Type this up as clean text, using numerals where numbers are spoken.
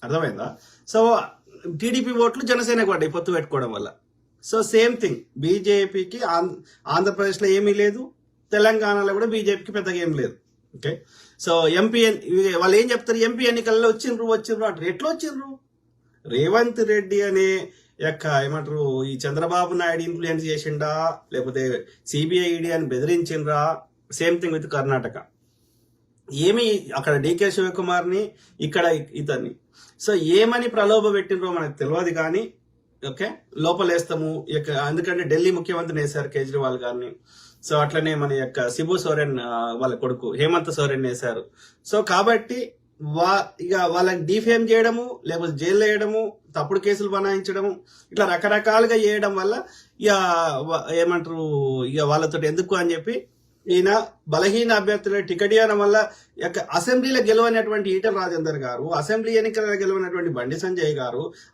అర్థమైందా? So TDP ఓట్లు జనసేనకు పడ్డాయి పొత్తు పెట్టుకోవడం వల్ల. సో సేమ్ థింగ్ బీజేపీకి ఆంధ్రప్రదేశ్లో ఏమీ లేదు, తెలంగాణలో కూడా బీజేపీకి పెద్దగా ఏం లేదు. ఓకే, సో ఎంపీ వాళ్ళు ఏం చెప్తారు, ఎంపీ ఎన్నికల్లో వచ్చిండ్రు అంటారు. ఎట్లా వచ్చిండ్రు? రేవంత్ రెడ్డి అనే యొక్క ఏమంటారు ఈ చంద్రబాబు నాయుడు ఇన్ఫ్లుయెన్స్ చేసిండా, లేకపోతే సిబిఐ ఈడీ అని బెదిరించిండ్రా? Same thing with Karnataka. ఏమి అక్కడ డికే శివకుమార్ని, ఇక్కడ ఇతన్ని. సో ఏమని ప్రలోభ పెట్టినరో మనకు తెలియదు కానీ ఓకే లోపలేస్తాము. ఎందుకంటే ఢిల్లీ ముఖ్యమంత్రిని వేశారు కేజ్రీవాల్ గారిని. సో అట్లనే మన యొక్క శిబు సోరెన్ వాళ్ళ కొడుకు హేమంత్ సోరెన్ వేశారు. సో కాబట్టి ఇక వాళ్ళని డిఫేమ్ చేయడము, లేకపోతే జైలు వేయడము, తప్పుడు కేసులు బనాయించడము, ఇట్లా రకరకాలుగా చేయడం వల్ల ఇక ఏమంటారు ఇక వాళ్ళతో ఎందుకు అని చెప్పి ఈయన బలహీన అభ్యర్థుల టికెట్ ఇవ్వడం వల్ల అసెంబ్లీలో గెలవనటువంటి ఈటల రాజేందర్ గారు, అసెంబ్లీ ఎన్నికల్లో గెలవనటువంటి బండి సంజయ్ గారు,